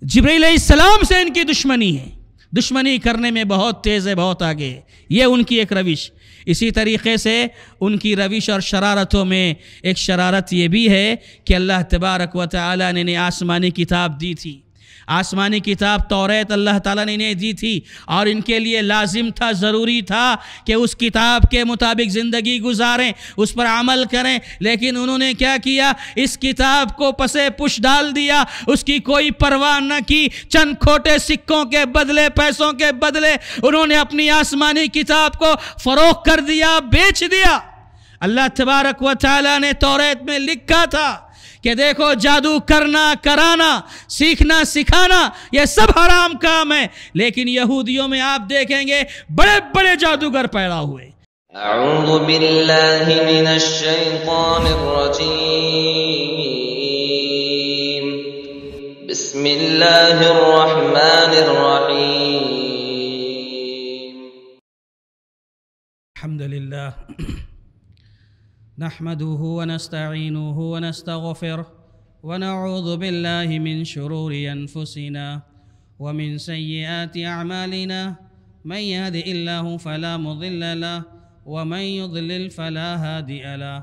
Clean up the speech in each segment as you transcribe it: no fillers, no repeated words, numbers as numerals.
جبرائیل علیہ السلام سے ان کی دشمنی ہے، دشمنی کرنے میں بہت تیز ہے، بہت آگے ہے، یہ ان کی ایک روش۔ اسی طریقے سے ان کی روش اور شرارتوں میں ایک شرارت یہ بھی ہے کہ اللہ تبارک و تعالیٰ نے انہیں آسمانی کتاب دی تھی، آسمانی کتاب توریت اللہ تعالیٰ نے انہیں دی تھی، اور ان کے لیے لازم تھا، ضروری تھا کہ اس کتاب کے مطابق زندگی گزاریں، اس پر عمل کریں، لیکن انہوں نے کیا کیا؟ اس کتاب کو پسے پش ڈال دیا، اس کی کوئی پرواہ نہ کی، چند کھوٹے سکوں کے بدلے، پیسوں کے بدلے انہوں نے اپنی آسمانی کتاب کو فروخت کر دیا، بیچ دیا۔ اللہ تبارک و تعالیٰ نے توریت میں لکھا تھا کہ دیکھو جادو کرنا، کرانا، سیکھنا، سکھانا یہ سب حرام کام ہے، لیکن یہودیوں میں آپ دیکھیں گے بڑے بڑے جادوگر پیدا ہوئے۔ اعوذ باللہ من الشیطان الرجیم، بسم اللہ الرحمن الرحیم۔ الحمدللہ نحمده ونستعينه ونستغفره ونعوذ بالله من شرور أنفسنا ومن سيئات أعمالنا، من يهد الله فلا مضل له ومن يضلل فلا هادي له،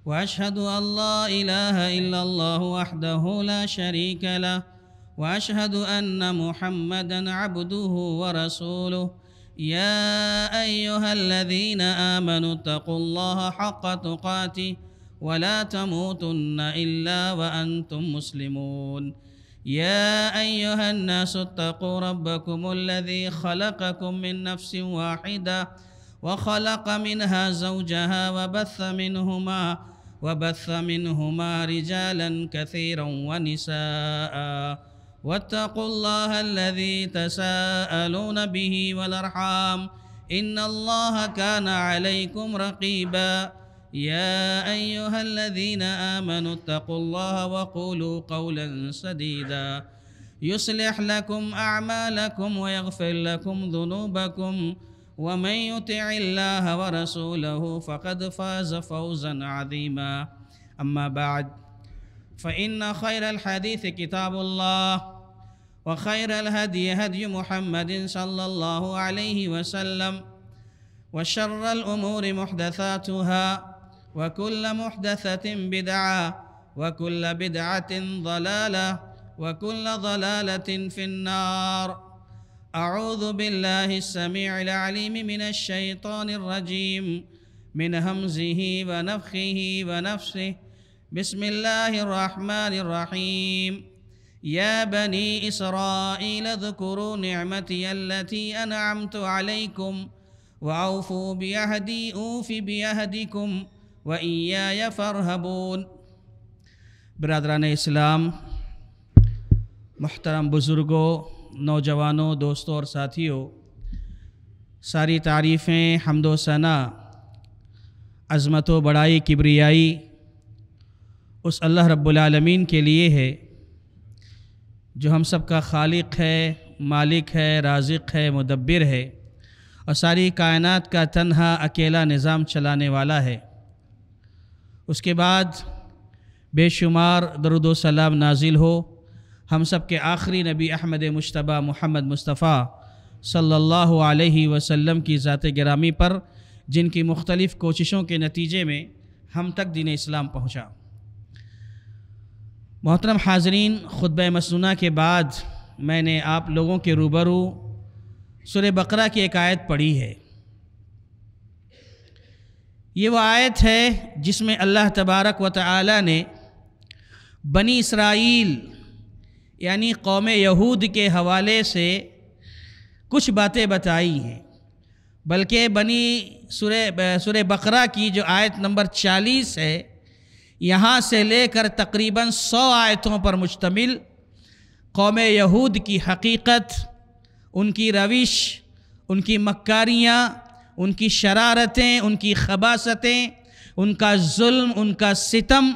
وأشهد أن لا إله إلا الله وحده لا شريك له، وأشهد أن محمدًا عبده ورسوله۔ يا أيها الذين آمنوا اتقوا الله حق تقاته ولا تموتن إلا وأنتم مسلمون۔ يا أيها الناس اتقوا ربكم الذي خلقكم من نفس واحدة وخلق منها زوجها وبث منهما رجالا كثيرا ونساء، واتقوا الله الذي تساءلون به والأرحام إن الله كان عليكم رقيبا۔ يا أيها الذين آمنوا اتقوا الله وقولوا قولا سديدا يصلح لكم أعمالكم ويغفر لكم ذنوبكم، ومن يطع الله ورسوله فقد فاز فوزا عظيما۔ أما بعد، فإن خير الحديث كتاب الله، وخير الهدي هدي محمد صلى الله عليه وسلم، وشر الأمور محدثاتها، وكل محدثة بدعة، وكل بدعة ضلالة، وكل ضلالة في النار۔ أعوذ بالله السميع العليم من الشيطان الرجيم، من همزه ونفخه ونفسه۔ بسم الله الرحمن الرحيم۔ يا بني إسرائيل اذكروا نعمتي التي أنعمت عليكم وأوفوا بعهدي أوف بعهدكم وإياي فارهبون۔ برادران اسلام، محترم بزرگوں، نوجوانوں، دوستوں اور ساتھیوں، ساری تعریفیں، حمد و ثنا، عظمت و بڑائی، کبریائی اس اللہ رب العالمین کے لیے ہے جو ہم سب کا خالق ہے، مالک ہے، رازق ہے، مدبر ہے، اور ساری کائنات کا تنہا اکیلا نظام چلانے والا ہے۔ اس کے بعد بے شمار درود و سلام نازل ہو ہم سب کے آخری نبی احمد مجتبی محمد مصطفیٰ صلی اللہ علیہ وسلم کی ذات گرامی پر، جن کی مختلف کوششوں کے نتیجے میں ہم تک دین اسلام پہنچا۔ محترم حاضرین، خطبہ مسنونہ کے بعد میں نے آپ لوگوں کے روبرو سورہ بقرہ کی ایک آیت پڑھی ہے۔ یہ وہ آیت ہے جس میں اللہ تبارک و تعالی نے بنی اسرائیل یعنی قوم یہود کے حوالے سے کچھ باتیں بتائی ہیں، بلکہ سورہ بقرہ کی جو آیت نمبر 40 ہے، یہاں سے لے کر تقریباً 100 آیتوں پر مشتمل قوم یہود کی حقیقت، ان کی روش، ان کی مکاریاں، ان کی شرارتیں، ان کی خباثتیں، ان کا ظلم، ان کا ستم،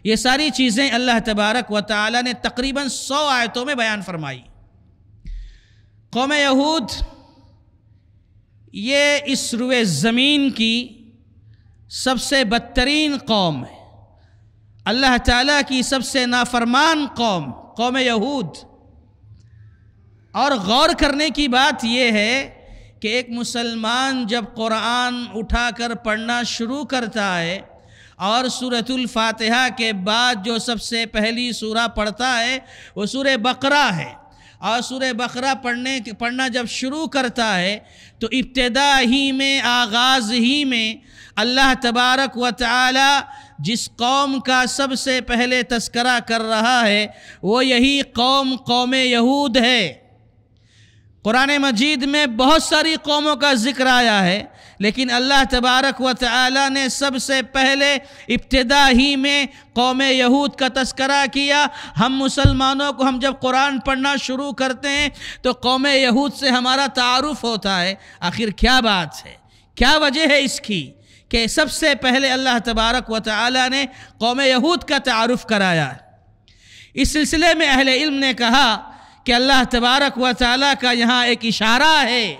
یہ ساری چیزیں اللہ تبارک و تعالی نے تقریباً 100 آیتوں میں بیان فرمائی۔ قوم یہود یہ اس روئے زمین کی سب سے بدترین قوم ہے، اللہ تعالیٰ کی سب سے نافرمان قوم یہود۔ اور غور کرنے کی بات یہ ہے کہ ایک مسلمان جب قرآن اٹھا کر پڑھنا شروع کرتا ہے اور سورۃ الفاتحہ کے بعد جو سب سے پہلی سورہ پڑھتا ہے وہ سورہ بقرہ ہے، اور سورہ بقرہ پڑھنا جب شروع کرتا ہے تو ابتدا ہی میں، آغاز ہی میں اللہ تبارک و تعالی جس قوم کا سب سے پہلے تذکرہ کر رہا ہے وہ یہی قوم یہود ہے۔ قرآن مجید میں بہت ساری قوموں کا ذکر آیا ہے، لیکن اللہ تبارک و تعالی نے سب سے پہلے ابتدا ہی میں قوم یہود کا تذکرہ کیا۔ ہم مسلمانوں کو ہم جب قرآن پڑھنا شروع کرتے ہیں تو قوم یہود سے ہمارا تعارف ہوتا ہے۔ آخر کیا بات ہے، کیا وجہ ہے اس کی کہ سب سے پہلے اللہ تبارک و تعالی نے قوم یہود کا تعارف کرایا ہے؟ اس سلسلے میں اہل علم نے کہا کہ اللہ تبارک و تعالی کا یہاں ایک اشارہ ہے۔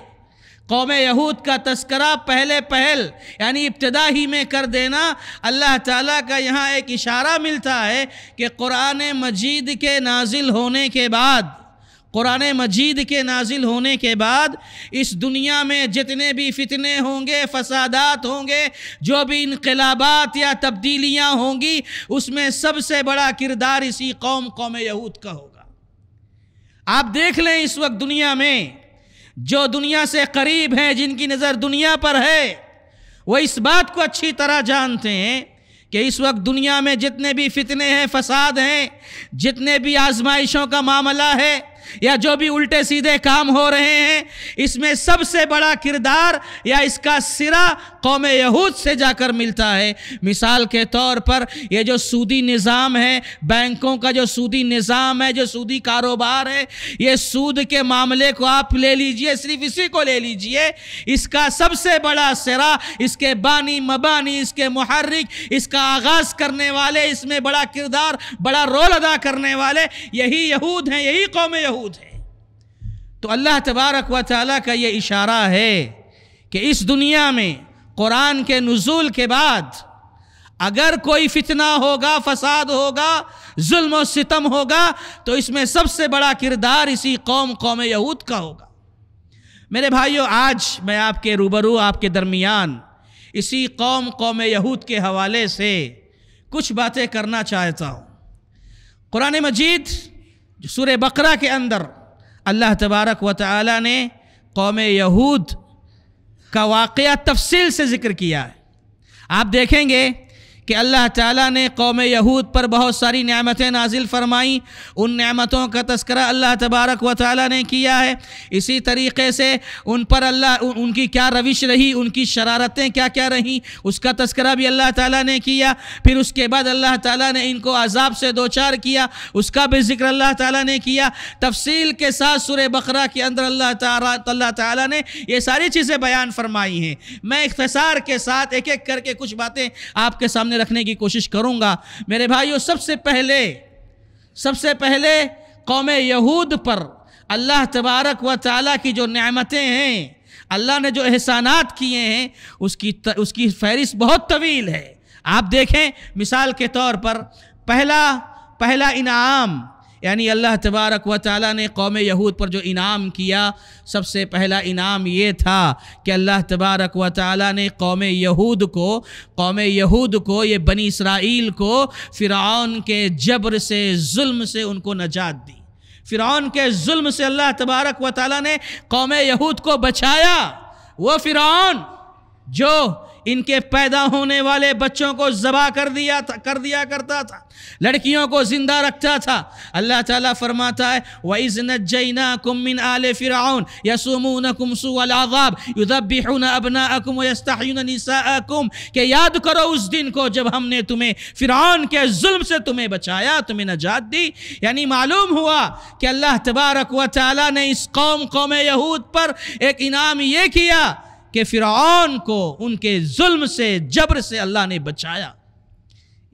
قوم یہود کا تذکرہ پہل یعنی ابتدا ہی میں کر دینا، اللہ تعالیٰ کا یہاں ایک اشارہ ملتا ہے کہ قرآن مجید کے نازل ہونے کے بعد اس دنیا میں جتنے بھی فتنے ہوں گے، فسادات ہوں گے، جو بھی انقلابات یا تبدیلیاں ہوں گی، اس میں سب سے بڑا کردار اسی قوم یہود کا ہوگا۔ آپ دیکھ لیں اس وقت دنیا میں جو دنیا سے قریب ہیں، جن کی نظر دنیا پر ہے، وہ اس بات کو اچھی طرح جانتے ہیں کہ اس وقت دنیا میں جتنے بھی فتنے ہیں، فساد ہیں، جتنے بھی آزمائشوں کا معاملہ ہے یا جو بھی الٹے سیدھے کام ہو رہے ہیں، اس میں سب سے بڑا کردار یا اس کا سرا قوم یہود سے جا کر ملتا ہے۔ مثال کے طور پر یہ جو سودی نظام ہے، بینکوں کا جو سودی نظام ہے، جو سودی کاروبار ہے، یہ سود کے معاملے کو آپ لے لیجئے، صرف اسی کو لے لیجئے، اس کا سب سے بڑا سرا، اس کے بانی مبانی، اس کے محرک، اس کا آغاز کرنے والے، اس میں بڑا کردار، بڑا رول ادا کرنے والے یہی یہود ہیں، یہی قوم یہود ہے۔ تو اللہ تبارک و تعالیٰ کا یہ اشارہ ہے کہ اس دنیا میں قرآن کے نزول کے بعد اگر کوئی فتنہ ہوگا، فساد ہوگا، ظلم و ستم ہوگا، تو اس میں سب سے بڑا کردار اسی قوم یہود کا ہوگا۔ میرے بھائیو، آج میں آپ کے روبرو، آپ کے درمیان اسی قوم یہود کے حوالے سے کچھ باتیں کرنا چاہتا ہوں۔ قرآن مجید سورہ بقرہ کے اندر اللہ تبارک و تعالی نے قوم یہود کا واقعہ تفصیل سے ذکر کیا ہے۔ آپ دیکھیں گے کہ اللہ تعالیٰ نے قوم یہود پر بہت ساری نعمتیں نازل فرمائیں، ان نعمتوں کا تذکرہ اللہ تبارک و تعالیٰ نے کیا ہے۔ اسی طریقے سے ان پر ان کی کیا روش رہی، ان کی شرارتیں کیا کیا رہیں، اس کا تذکرہ بھی اللہ تعالیٰ نے کیا۔ پھر اس کے بعد اللہ تعالیٰ نے ان کو عذاب سے دوچار کیا، اس کا بھی ذکر اللہ تعالیٰ نے کیا۔ تفصیل کے ساتھ سورہ بقرہ کے اندر اللہ تعالیٰ نے یہ ساری چیزیں بیان فرمائی ہیں۔ میں اختصار کے ساتھ ایک ایک کر کے کچھ باتیں آپ کے سامنے رکھنے کی کوشش کروں گا۔ میرے بھائیو، سب سے پہلے قوم یہود پر اللہ تبارک و تعالیٰ کی جو نعمتیں ہیں، اللہ نے جو احسانات کیے ہیں، اس کی فہرست بہت طویل ہے۔ آپ دیکھیں مثال کے طور پر پہلا انعام، یعنی اللہ تبارک و تعالیٰ نے قوم یہود پر جو انعام کیا، سب سے پہلا انعام یہ تھا کہ اللہ تبارک و تعالیٰ نے قوم یہود کو یہ بنی اسرائیل کو فرعون کے جبر سے، ظلم سے ان کو نجات دی۔ فرعون کے ظلم سے اللہ تبارک و تعالیٰ نے قوم یہود کو بچایا۔ وہ فرعون جو ان کے پیدا ہونے والے بچوں کو ذبح کر دیا کرتا تھا، لڑکیوں کو زندہ رکھتا تھا، اللہ تعالیٰ فرماتا ہے وَإِذْ نَجَّيْنَاكُمْ مِنْ آلِ فِرْعَوْنَ يَسُومُونَكُمْ سُوءَ الْعَذَابِ يُذَبِّحُونَ أَبْنَاءَكُمْ وَيَسْتَحْيُونَ نِسَاءَكُمْ، کہ یاد کرو اس دن کو جب ہم نے تمہیں فرعون کے ظلم سے تمہیں بچایا، تمہیں نجات دی۔ یعنی معلوم ہوا کہ اللہ تبارک و تعالیٰ نے اس قوم یہود پر ایک انعام یہ کیا کہ فرعون کو ان کے ظلم سے، جبر سے اللہ نے بچایا۔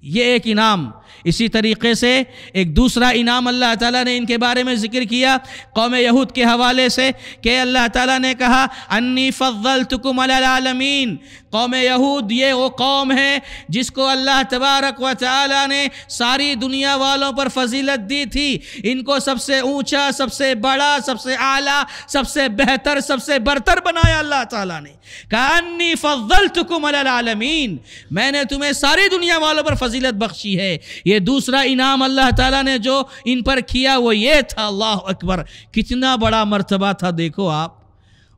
یہ ایک انعام۔ اسی طریقے سے ایک دوسرا انعام اللہ تعالیٰ نے ان کے بارے میں ذکر کیا قوم یہود کے حوالے سے کہ اللہ تعالیٰ نے کہا انی فضلتکم علی العالمین. قوم یہود یہ وہ قوم ہے جس کو اللہ تبارک و تعالیٰ نے ساری دنیا والوں پر فضیلت دی تھی. ان کو سب سے اونچا، سب سے بڑا، سب سے اعلیٰ، سب سے بہتر، سب سے برتر بنایا اللہ تعالیٰ نے. کہا انی فضلتکم علی العالمین، میں نے تمہیں ساری دنیا والوں پر فضیلت بخشی ہے. یہ دوسرا انعام اللہ تعالیٰ نے جو ان پر کیا وہ یہ تھا. اللہ اکبر، کتنا بڑا مرتبہ تھا. دیکھو آپ،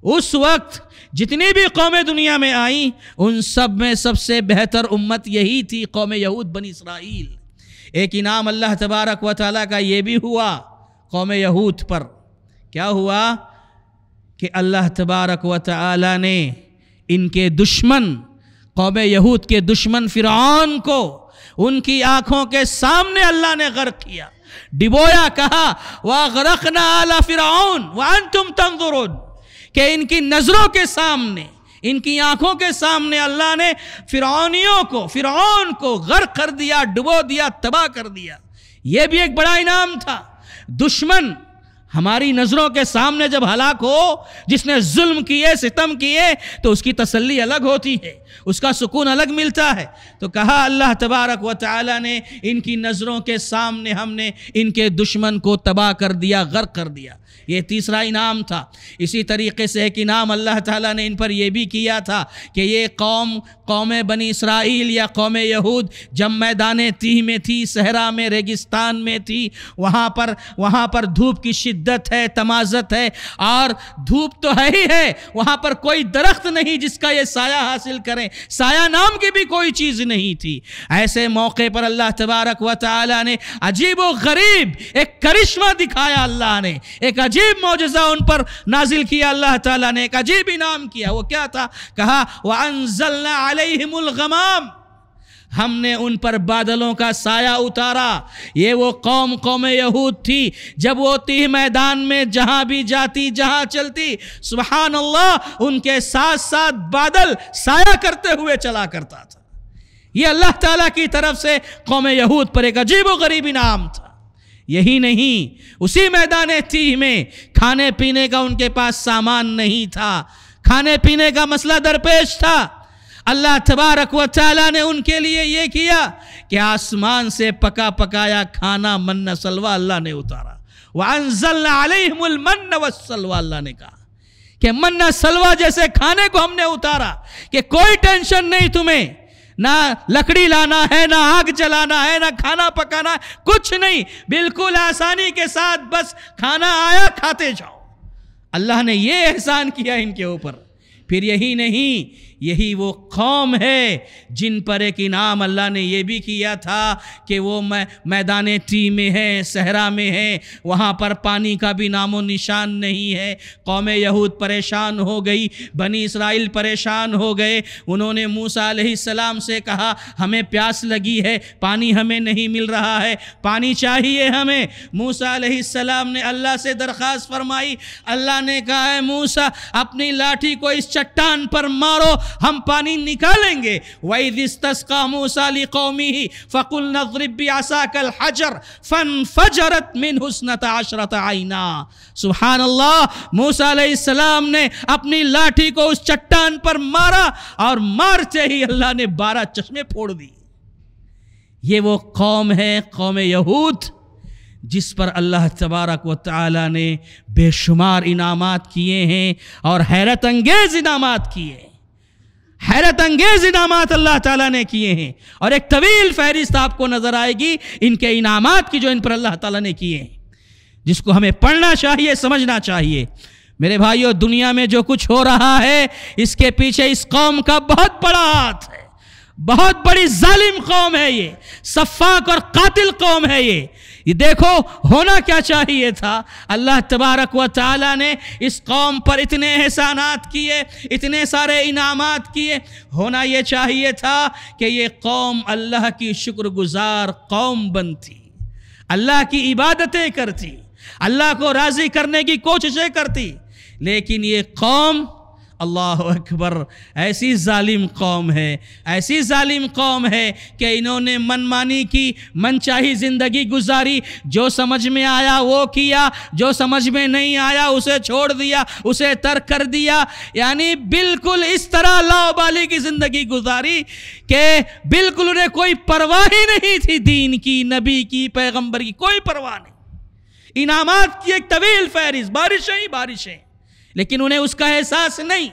اس وقت جتنی بھی قومیں دنیا میں آئیں ان سب میں سب سے بہتر امت یہی تھی، قوم یہود بنی اسرائیل. ایک انعام اللہ تبارک و تعالیٰ کا یہ بھی ہوا قوم یہود پر. کیا ہوا کہ اللہ تبارک و تعالیٰ نے ان کے دشمن، قوم یہود کے دشمن فرعون کو ان کی آنکھوں کے سامنے اللہ نے غرق کیا، ڈبویا. کہا وَأَغْرَقْنَا آلَ فِرْعَوْنَ وَأَنْتُمْ تَنظُرُونَ، کہ ان کی نظروں کے سامنے، ان کی آنکھوں کے سامنے اللہ نے فرعون کو غرق کر دیا، ڈبو دیا، تباہ کر دیا. یہ بھی ایک بڑا انعام تھا. دشمن ہماری نظروں کے سامنے جب ہلاک ہو، جس نے ظلم کیے، ستم کیے، تو اس کی تسلی الگ ہوتی ہے، اس کا سکون الگ ملتا ہے. تو کہا اللہ تبارک و تعالی نے ان کی نظروں کے سامنے ہم نے ان کے دشمن کو تباہ کر دیا، غرق کر دیا. یہ تیسرا انعام تھا. اسی طریقے سے ایک انعام اللہ تعالیٰ نے ان پر یہ بھی کیا تھا کہ یہ قوم بنی اسرائیل یا قوم یہود جب میدان تیہ میں تھی، صحرا میں، ریگستان میں تھی، وہاں پر دھوپ کی شدت ہے، تمازت ہے، اور دھوپ تو ہے ہی ہے، وہاں پر کوئی درخت نہیں جس کا یہ سایہ حاصل کریں، سایہ نام کی بھی کوئی چیز نہیں تھی. ایسے موقع پر اللہ تبارک و تعالیٰ نے عجیب و غریب ایک کرشمہ دکھایا. اللہ نے ایک عجیب معجزہ ان پر نازل کیا. اللہ تعالیٰ نے ایک عجیب انعام کیا. وہ کیا تھا؟ کہا وَأَنزَلْنَا عَلَيْهِمُ الْغَمَامَ، ہم نے ان پر بادلوں کا سایہ اتارا. یہ وہ قوم یہود تھی، جب وہ تیہ میدان میں جہاں بھی جاتی، جہاں چلتی، سبحان اللہ، ان کے ساتھ ساتھ بادل سایہ کرتے ہوئے چلا کرتا تھا. یہ اللہ تعالیٰ کی طرف سے قوم یہود پر ایک عجیب و غریب انعام تھا. یہی نہیں، اسی میدان تیہ میں کھانے پینے کا ان کے پاس سامان نہیں تھا، کھانے پینے کا مسئلہ درپیش تھا. اللہ تبارک و تعالیٰ نے ان کے لیے یہ کیا کہ آسمان سے پکا پکایا کھانا من سلوہ اللہ نے اتارا. وَأَنزَلْنَا عَلَيْهِمُ الْمَنَّ وَالسَّلْوَىٰ، اللہ نے کہا کہ من سلوہ جیسے کھانے کو ہم نے اتارا کہ کوئی ٹینشن نہیں تمہیں، نہ لکڑی لانا ہے، نہ آگ جلانا ہے، نہ کھانا پکانا ہے، کچھ نہیں، بالکل آسانی کے ساتھ بس کھانا آیا کھاتے جاؤ. اللہ نے یہ احسان کیا ان کے اوپر. پھر یہی نہیں، یہی وہ قوم ہے جن پر ایک انعام اللہ نے یہ بھی کیا تھا کہ وہ میدان تیہ میں ہے، صحرا میں ہے، وہاں پر پانی کا بھی نام و نشان نہیں ہے. قوم یہود پریشان ہو گئی، بنی اسرائیل پریشان ہو گئے. انہوں نے موسیٰ علیہ السلام سے کہا ہمیں پیاس لگی ہے، پانی ہمیں نہیں مل رہا ہے، پانی چاہیے ہمیں. موسیٰ علیہ السلام نے اللہ سے درخواست فرمائی. اللہ نے کہا ہے موسیٰ اپنی لاٹھی کو اس چٹان پر مارو، ہم پانی نکالیں گے. وَإِذِ اسْتَسْقَىٰ مُوسَىٰ لِقَوْمِهِ فَقُلْنَا اضْرِب بِّعَصَاكَ الْحَجَرَ فَانْفَجَرَتْ مِنْهُ اثْنَتَا عَشْرَةَ عَيْنًا. سبحان اللہ، موسیٰ علیہ السلام نے اپنی لاٹھی کو اس چٹان پر مارا اور مارتے ہی اللہ نے 12 چشمے پھوڑ دی. یہ وہ قوم ہے، قوم یہود، جس پر اللہ تبارک و تعالی نے بے شمار انعامات کیے ہیں اور حیرت انگیز انعامات کیے ہیں. حیرت انگیز انعامات اللہ تعالیٰ نے کیے ہیں، اور ایک طویل فہرست آپ کو نظر آئے گی ان کے انعامات کی جو ان پر اللہ تعالیٰ نے کیے ہیں، جس کو ہمیں پڑھنا چاہیے، سمجھنا چاہیے. میرے بھائیو، دنیا میں جو کچھ ہو رہا ہے اس کے پیچھے اس قوم کا بہت بڑا ہاتھ ہے. بہت بڑی ظالم قوم ہے یہ، سفاک اور قاتل قوم ہے یہ. دیکھو ہونا کیا چاہیے تھا. اللہ تبارک و تعالیٰ نے اس قوم پر اتنے احسانات کیے، اتنے سارے انعامات کیے. ہونا یہ چاہیے تھا کہ یہ قوم اللہ کی شکر گزار قوم بنتی، اللہ کی عبادتیں کرتی، اللہ کو راضی کرنے کی کوششیں کرتی. لیکن یہ قوم اللہ اکبر، ایسی ظالم قوم ہے، ایسی ظالم قوم ہے کہ انہوں نے من مانی کی، من چاہی زندگی گزاری، جو سمجھ میں آیا وہ کیا، جو سمجھ میں نہیں آیا اسے چھوڑ دیا، اسے ترک کر دیا، یعنی بالکل اس طرح لاؤبالی کی زندگی گزاری کہ بالکل انہیں کوئی پرواہ ہی نہیں تھی، دین کی، نبی کی، پیغمبر کی کوئی پرواہ نہیں۔ انعامات کی ایک طویل فہرست، بارشیں ہی بارشیں، لیکن انہیں اس کا احساس نہیں۔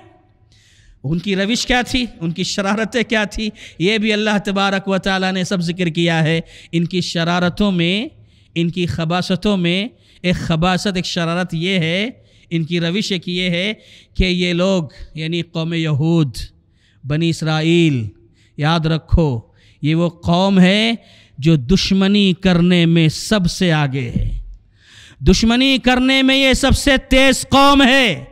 ان کی روش کیا تھی، ان کی شرارتیں کیا تھی، یہ بھی اللہ تبارک و تعالیٰ نے سب ذکر کیا ہے۔ ان کی شرارتوں میں، ان کی خباثتوں میں ایک خباثت، ایک شرارت یہ ہے، ان کی روش ایک یہ ہے کہ یہ لوگ یعنی قوم یہود، بنی اسرائیل، یاد رکھو یہ وہ قوم ہے جو دشمنی کرنے میں سب سے آگے ہے، دشمنی کرنے میں یہ سب سے تیز قوم ہے۔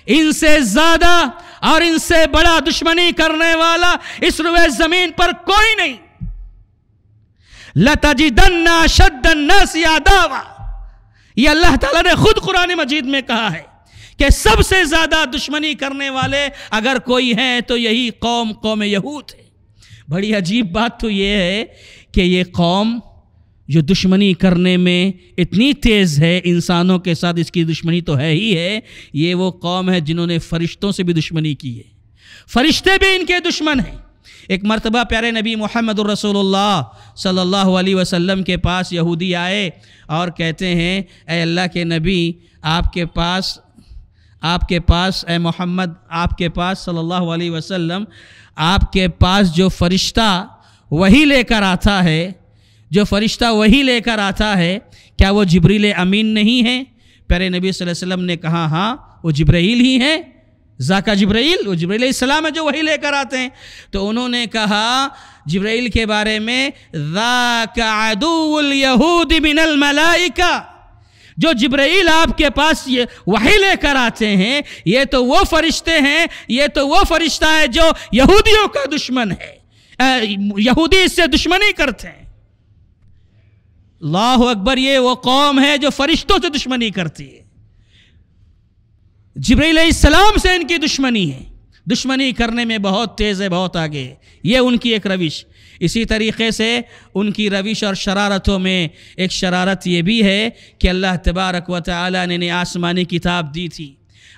ان سے زیادہ اور ان سے بڑا دشمنی کرنے والا اس روئے زمین پر کوئی نہیں۔ لَتَجِدَنَّ أَشَدَّ النَّاسِ عَدَاوَةً، یہ اللہ تعالیٰ نے خود قرآن مجید میں کہا ہے کہ سب سے زیادہ دشمنی کرنے والے اگر کوئی ہیں تو یہی قوم یہود ہے۔ بڑی عجیب بات تو یہ ہے کہ یہ قوم جو دشمنی کرنے میں اتنی تیز ہے انسانوں کے ساتھ، اس کی دشمنی تو ہے ہی ہے، یہ وہ قوم ہے جنہوں نے فرشتوں سے بھی دشمنی کی ہے، فرشتے بھی ان کے دشمن ہیں۔ ایک مرتبہ پیارے نبی محمد الرسول اللہ صلی اللہ علیہ وسلم کے پاس یہودی آئے اور کہتے ہیں اے اللہ کے نبی، آپ کے پاس اے محمد، آپ کے پاس صلی اللہ علیہ وسلم، آپ کے پاس جو فرشتہ وحی لے کر آتا ہے، جو فرشتہ وحی لے کر آتا ہے، کیا وہ جبریل امین نہیں ہے؟ پیارے نبی صلی اللہ علیہ وسلم نے کہا ہاں وہ جبرائیل ہی ہیں، ذاکا جبرائیل، وہ جبرائیل علیہ السلام ہے جو وحی لے کر آتے ہیں۔ تو انہوں نے کہا جبرائیل کے بارے میں ذاک عدو الیہود من الملائکہ، جو جبرائیل آپ کے پاس یہ وحی لے کر آتے ہیں یہ تو وہ فرشتے ہیں، یہ تو وہ فرشتہ ہے جو یہودیوں کا دشمن ہے، یہودی اس سے دشمنی کرتے ہیں۔ اللہ اکبر، یہ وہ قوم ہے جو فرشتوں سے دشمنی کرتی ہے، جبرائیل علیہ السلام سے ان کی دشمنی ہے، دشمنی کرنے میں بہت تیز ہے، بہت آگے ہے، یہ ان کی ایک روش۔ اسی طریقے سے ان کی روش اور شرارتوں میں ایک شرارت یہ بھی ہے کہ اللہ تبارک و تعالیٰ نے انہیں آسمانی کتاب دی تھی،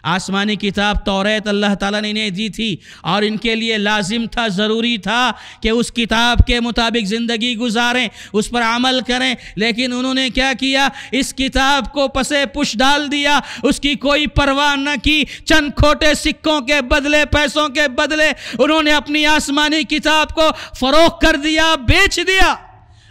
آسمانی کتاب توریت اللہ تعالیٰ نے انہیں دی تھی، اور ان کے لیے لازم تھا، ضروری تھا کہ اس کتاب کے مطابق زندگی گزاریں، اس پر عمل کریں، لیکن انہوں نے کیا کیا؟ اس کتاب کو پسے پش ڈال دیا، اس کی کوئی پرواہ نہ کی، چند کھوٹے سکوں کے بدلے، پیسوں کے بدلے انہوں نے اپنی آسمانی کتاب کو فروخت کر دیا، بیچ دیا۔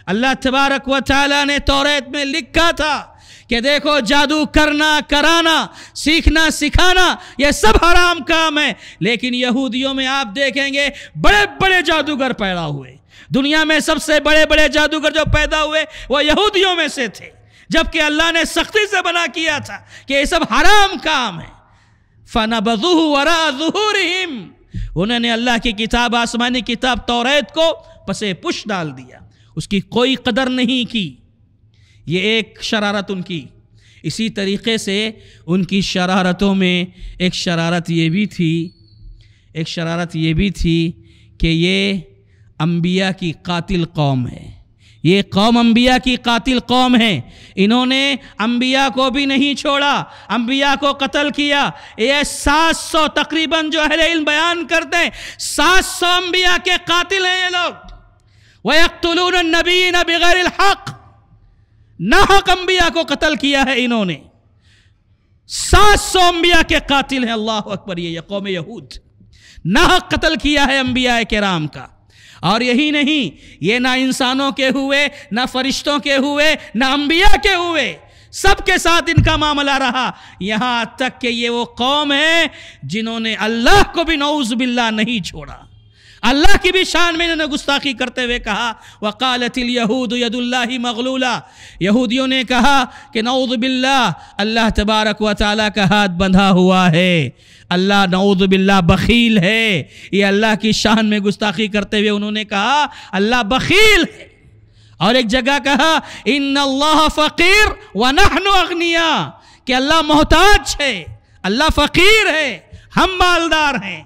اللہ تبارک و تعالیٰ نے توریت میں لکھا تھا کہ دیکھو جادو کرنا، کرانا، سیکھنا، سکھانا یہ سب حرام کام ہے، لیکن یہودیوں میں آپ دیکھیں گے بڑے بڑے جادوگر پیدا ہوئے، دنیا میں سب سے بڑے بڑے جادوگر جو پیدا ہوئے وہ یہودیوں میں سے تھے، جبکہ اللہ نے سختی سے منع کیا تھا کہ یہ سب حرام کام ہے۔ فَنَبَذُوهُ وَرَاءَ ظُهُورِهِمْ، انہوں نے اللہ کی کتاب، آسمانی کتاب توریت کو پسے پش ڈال دیا، اس کی کوئی قدر نہیں کی۔ یہ ایک شرارت ان کی۔ اسی طریقے سے ان کی شرارتوں میں ایک شرارت یہ بھی تھی کہ یہ انبیاء کی قاتل قوم ہے، یہ قوم انبیاء کی قاتل قوم ہے، انہوں نے انبیاء کو بھی نہیں چھوڑا، انبیاء کو قتل کیا۔ یہ 700 تقریباً جو اہل علم بیان کرتے ہیں 700 انبیاء کے قاتل ہیں یہ لوگ۔ وَيَقْتُلُونَ النَّبِيِّينَ بِغَيْرِ الْحَقِّ، ناحق انبیاء کو قتل کیا ہے انہوں نے، 700 انبیاء کے قاتل ہیں۔ اللہ اکبر، یہ قوم یہود ناحق قتل کیا ہے انبیاء کرام کا۔ اور یہی نہیں، یہ نہ انسانوں کے ہوئے، نہ فرشتوں کے ہوئے، نہ انبیاء کے ہوئے، سب کے ساتھ ان کا معاملہ رہا، یہاں تک کہ یہ وہ قوم ہے جنہوں نے اللہ کو بھی نعوذ باللہ نہیں چھوڑا، اللہ کی بھی شان میں انہوں نے گستاخی کرتے ہوئے کہا وقالت الیہود ید اللہ مغلولہ، یہودیوں نے کہا کہ نعوذ باللہ اللہ تبارک و تعالیٰ کا ہاتھ بندھا ہوا ہے، اللہ نعوذ باللہ بخیل ہے۔ یہ اللہ کی شان میں گستاخی کرتے ہوئے انہوں نے کہا اللہ بخیل ہے۔ اور ایک جگہ کہا ان اللہ فقیر ونحن اغنیاء، کہ اللہ محتاج ہے، اللہ فقیر ہے، ہم مالدار ہیں۔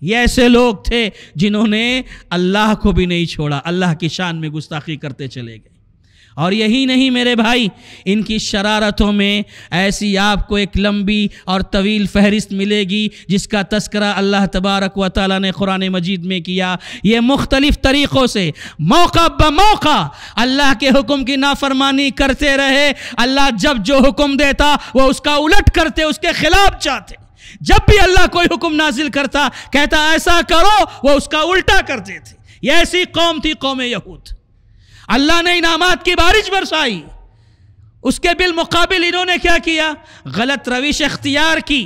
یہ ایسے لوگ تھے جنہوں نے اللہ کو بھی نہیں چھوڑا، اللہ کی شان میں گستاخی کرتے چلے گئے۔ اور یہی نہیں میرے بھائی، ان کی شرارتوں میں ایسی آپ کو ایک لمبی اور طویل فہرست ملے گی جس کا تذکرہ اللہ تبارک و تعالیٰ نے قرآن مجید میں کیا۔ یہ مختلف طریقوں سے موقع بموقع اللہ کے حکم کی نافرمانی کرتے رہے۔ اللہ جب جو حکم دیتا وہ اس کا الٹ کرتے، اس کے خلاف چاہتے۔ جب بھی اللہ کوئی حکم نازل کرتا کہتا ایسا کرو، وہ اس کا الٹا کرتے تھے۔ یہ ایسی قوم تھی قوم یہود۔ اللہ نے انعامات کی بارش برسائی، اس کے بالمقابل انہوں نے کیا کیا؟ غلط روش اختیار کی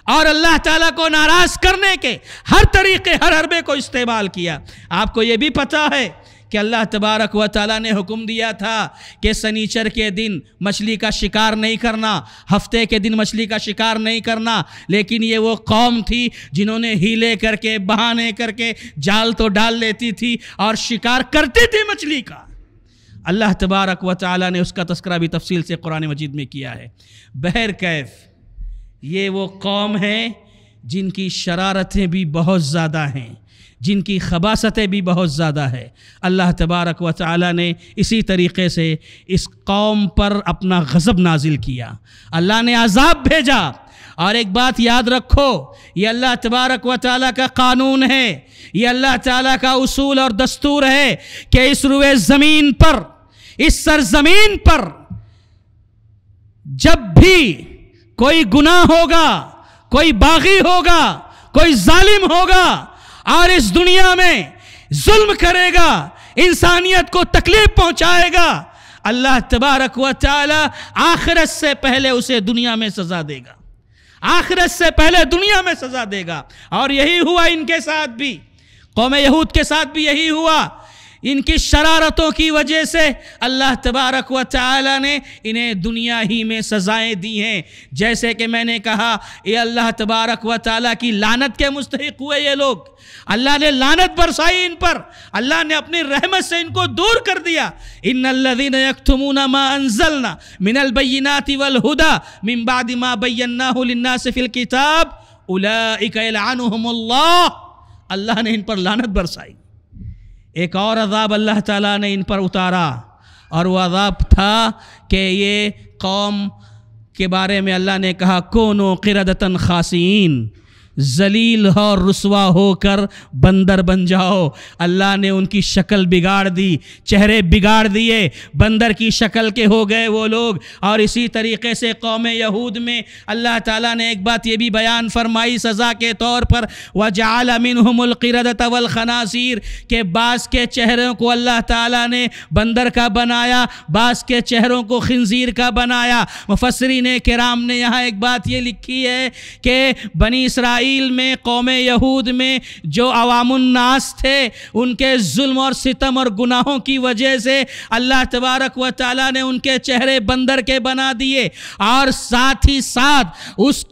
اور اللہ تعالیٰ کو ناراض کرنے کے ہر طریقے، ہر حربے کو استعمال کیا۔ آپ کو یہ بھی پتا ہے کہ اللہ تبارک و تعالیٰ نے حکم دیا تھا کہ سنیچر کے دن مچھلی کا شکار نہیں کرنا، ہفتے کے دن مچھلی کا شکار نہیں کرنا، لیکن یہ وہ قوم تھی جنہوں نے ہیلے کر کے، بہانے کر کے جال تو ڈال لیتی تھی اور شکار کرتی تھی مچھلی کا۔ اللہ تبارک و تعالیٰ نے اس کا تذکرہ بھی تفصیل سے قرآن مجید میں کیا ہے۔ بہرکیف یہ وہ قوم ہے جن کی شرارتیں بھی بہت زیادہ ہیں، جن کی خباثتیں بھی بہت زیادہ ہے۔ اللہ تبارک و تعالیٰ نے اسی طریقے سے اس قوم پر اپنا غضب نازل کیا، اللہ نے عذاب بھیجا۔ اور ایک بات یاد رکھو، یہ اللہ تبارک و تعالیٰ کا قانون ہے، یہ اللہ تعالیٰ کا اصول اور دستور ہے کہ اس روئے زمین پر، اس سرزمین پر جب بھی کوئی گناہ ہوگا، کوئی باغی ہوگا، کوئی ظالم ہوگا اور اس دنیا میں ظلم کرے گا، انسانیت کو تکلیف پہنچائے گا، اللہ تبارک و تعالی آخرت سے پہلے اسے دنیا میں سزا دے گا، آخرت سے پہلے دنیا میں سزا دے گا۔ اور یہی ہوا ان کے ساتھ بھی، قوم یہود کے ساتھ بھی یہی ہوا۔ ان کی شرارتوں کی وجہ سے اللہ تبارک و تعالی نے انہیں دنیا ہی میں سزائیں دی ہیں۔ جیسے کہ میں نے کہا، یہ اللہ تبارک و تعالی کی لعنت کے مستحق ہوئے یہ لوگ، اللہ نے لعنت برسائی ان پر، اللہ نے اپنی رحمت سے ان کو دور کر دیا۔ ان الذین یکتمون ما انزلنا من البینات والہدی من بعد ما بیناہ للناس فی الکتاب اولئک یلعنہم اللہ، اللہ نے ان پر لعنت برسائی۔ ایک اور عذاب اللہ تعالیٰ نے ان پر اتارا، اور وہ عذاب تھا کہ یہ قوم کے بارے میں اللہ نے کہا کونوا قردۃ خاسئین، ذلیل اور رسوا ہو کر بندر بن جاؤ۔ اللہ نے ان کی شکل بگاڑ دی، چہرے بگاڑ دیے، بندر کی شکل کے ہو گئے وہ لوگ۔ اور اسی طریقے سے قوم یہود میں اللہ تعالیٰ نے ایک بات یہ بھی بیان فرمائی سزا کے طور پر، وَجَعَلَ مِنْهُمُ الْقِرَدَةَ وَالْخَنَازِيرَ، کہ بعض کے چہروں کو اللہ تعالیٰ نے بندر کا بنایا، بعض کے چہروں کو خنزیر کا بنایا۔ مفسرین کرام نے یہاں ایک بات یہ لکھی ہے کہ بنی اسرائیل میں، قوم یہود میں جو عوام الناس تھے، ان کے ظلم اور ستم اور گناہوں کی وجہ سے اللہ تبارک و تعالیٰ نے ان کے چہرے بندر کے بنا دیے۔ اور ساتھ ہی ساتھ اس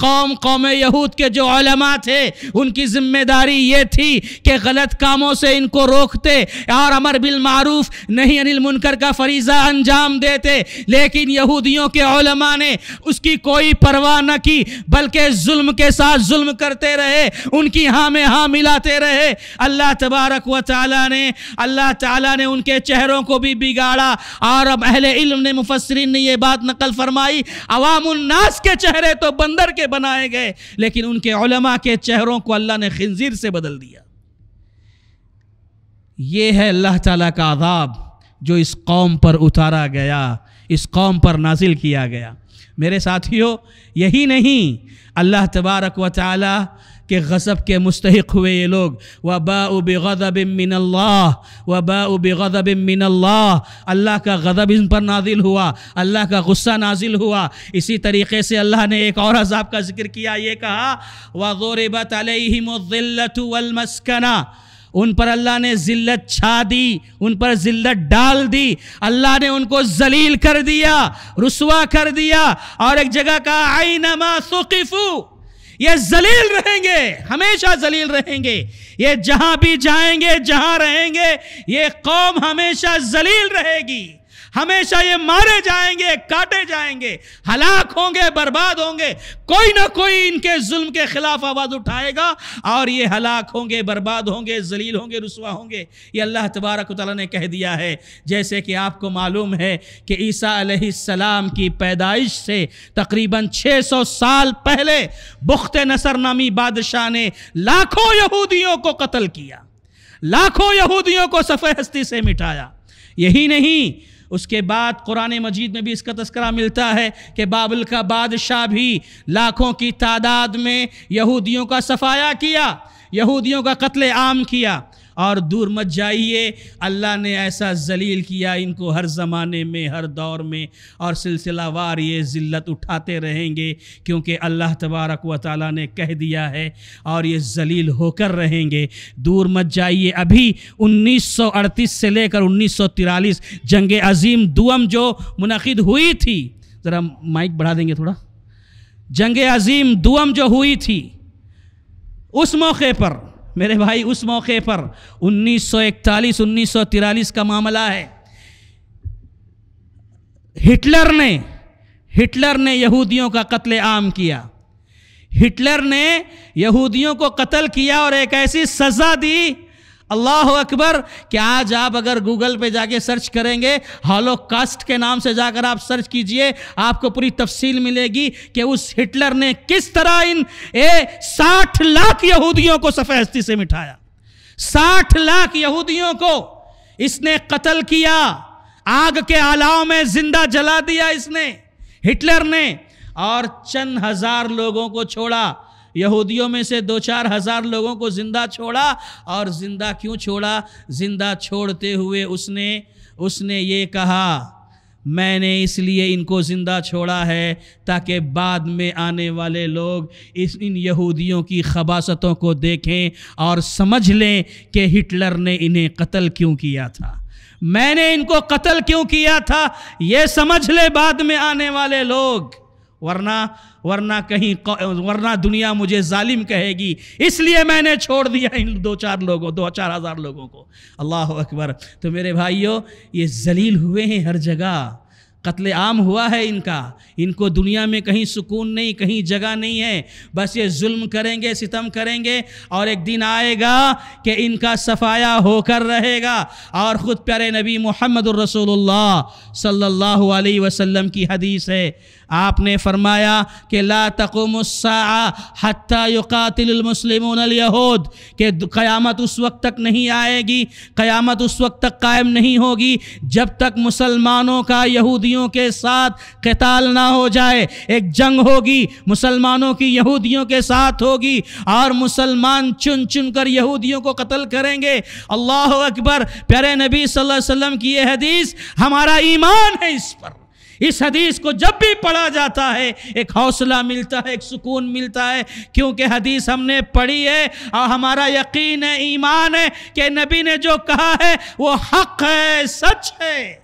قوم یہود کے جو علماء تھے، ان کی ذمہ داری یہ تھی کہ غلط کاموں سے ان کو روکتے اور امر بالمعروف نہی عن المنکر کا فریضہ انجام دیتے، لیکن یہودیوں کے علماء نے اس کی کوئی پرواہ نہ کی، بلکہ ظلم کے ساتھ ظلم کرتے رہے، ان کی ہاں میں ہاں ملاتے رہے۔ اللہ تبارک و تعالیٰ نے ان کے چہروں کو بھی بگاڑا۔ اور اب اہل علم نے، مفسرین نے یہ بات نقل فرمائی، عوام الناس کے چہرے تو بندر کے بنائے گئے، لیکن ان کے علماء کے چہروں کو اللہ نے خنزیر سے بدل دیا۔ یہ ہے اللہ تعالیٰ کا عذاب جو اس قوم پر اتارا گیا، اس قوم پر نازل کیا گیا۔ میرے ساتھیو، یہی نہیں، اللہ تبارک و تعالی کے غضب کے مستحق ہوئے یہ لوگ، وَبَاءُ بِغَضَبٍ مِّنَ اللَّهِ وَبَاءُ بِغَضَبٍ مِّنَ اللَّهِ، اللہ کا غضب ان پر نازل ہوا، اللہ کا غصہ نازل ہوا۔ اسی طریقے سے اللہ نے ایک اور عذاب کا ذکر کیا، یہ کہا وَضُرِبَتْ عَلَيْهِمُ الذِّلَّةُ وَالْمَسْكَنَةُ، ان پر اللہ نے ذلت چھا دی، ان پر ذلت ڈال دی، اللہ نے ان کو ذلیل کر دیا، رسوا کر دیا۔ اور ایک جگہ کہا اینما ثقفوا، یہ ذلیل رہیں گے، ہمیشہ ذلیل رہیں گے، یہ جہاں بھی جائیں گے، جہاں رہیں گے، یہ قوم ہمیشہ ذلیل رہے گی، ہمیشہ یہ مارے جائیں گے، کاٹے جائیں گے، ہلاک ہوں گے، برباد ہوں گے۔ کوئی نہ کوئی ان کے ظلم کے خلاف آواز اٹھائے گا اور یہ ہلاک ہوں گے، برباد ہوں گے، ذلیل ہوں گے، رسوا ہوں گے۔ یہ اللہ تبارک و تعالیٰ نے کہہ دیا ہے۔ جیسے کہ آپ کو معلوم ہے کہ عیسیٰ علیہ السلام کی پیدائش سے تقریباً 600 سال پہلے بخت نصر نامی بادشاہ نے لاکھوں یہودیوں کو قتل کیا، لاکھوں یہودیوں کو صفحہ ہستی سے مٹایا۔ یہی نہیں، اس کے بعد قرآن مجید میں بھی اس کا تذکرہ ملتا ہے کہ بابل کا بادشاہ بھی لاکھوں کی تعداد میں یہودیوں کا صفایا کیا، یہودیوں کا قتل عام کیا۔ اور دور مت جائیے، اللہ نے ایسا ذلیل کیا ان کو، ہر زمانے میں، ہر دور میں، اور سلسلہ وار یہ ذلت اٹھاتے رہیں گے، کیونکہ اللہ تبارک و تعالیٰ نے کہہ دیا ہے، اور یہ ذلیل ہو کر رہیں گے۔ دور مت جائیے، ابھی 1938 سے لے کر 1943 جنگ عظیم دوم جو منعقد ہوئی تھی، ذرا مائک بڑھا دیں گے تھوڑا، جنگ عظیم دوم جو ہوئی تھی، اس موقع پر میرے بھائی، اس موقع پر 1941 1943 کا معاملہ ہے، ہٹلر نے یہودیوں کا قتل عام کیا، ہٹلر نے یہودیوں کو قتل کیا اور ایک ایسی سزا دی، اللہ اکبر، کہ آج آپ اگر گوگل پہ جا کے سرچ کریں گے، ہولوکاسٹ کے نام سے جا کر آپ سرچ کیجئے، آپ کو پوری تفصیل ملے گی کہ اس ہٹلر نے کس طرح ان 60 لاکھ یہودیوں کو صفحہ ہستی سے مٹایا۔ 60 لاکھ یہودیوں کو اس نے قتل کیا، آگ کے آلاؤں میں زندہ جلا دیا اس نے، ہٹلر نے، اور چند ہزار لوگوں کو چھوڑا، یہودیوں میں سے 2-4 ہزار لوگوں کو زندہ چھوڑا۔ اور زندہ کیوں چھوڑا؟ زندہ چھوڑتے ہوئے اس نے یہ کہا، میں نے اس لیے ان کو زندہ چھوڑا ہے تاکہ بعد میں آنے والے لوگ ان یہودیوں کی خباثتوں کو دیکھیں اور سمجھ لیں کہ ہٹلر نے انہیں قتل کیوں کیا تھا، میں نے ان کو قتل کیوں کیا تھا، یہ سمجھ لے بعد میں آنے والے لوگ، ورنہ دنیا مجھے ظالم کہے گی، اس لیے میں نے چھوڑ دیا ان 2-4 ہزار لوگوں کو۔ اللہ اکبر۔ تو میرے بھائیوں، یہ ذلیل ہوئے ہیں ہر جگہ، قتل عام ہوا ہے ان کا، ان کو دنیا میں کہیں سکون نہیں، کہیں جگہ نہیں ہے، بس یہ ظلم کریں گے، ستم کریں گے، اور ایک دن آئے گا کہ ان کا صفایا ہو کر رہے گا۔ اور خود پیارے نبی محمد الرسول اللہ صلی اللہ علیہ وسلم کی حدیث ہے، آپ نے فرمایا کہ لا تقوم الساعہ حتی یقاتل المسلمون الیہود، کہ قیامت اس وقت تک نہیں آئے گی، قیامت اس وقت تک قائم نہیں ہوگی جب تک مسلمانوں کا یہودیوں کے ساتھ قتال نہ ہو جائے۔ ایک جنگ ہوگی، مسلمانوں کی یہودیوں کے ساتھ ہوگی، اور مسلمان چن چن کر یہودیوں کو قتل کریں گے۔ اللہ اکبر۔ پیارے نبی صلی اللہ علیہ وسلم کی یہ حدیث ہمارا ایمان ہے اس پر۔ اس حدیث کو جب بھی پڑھا جاتا ہے ایک حوصلہ ملتا ہے، ایک سکون ملتا ہے، کیونکہ حدیث ہم نے پڑھی ہے اور ہمارا یقین ہے، ایمان ہے کہ نبی نے جو کہا ہے وہ حق ہے، سچ ہے،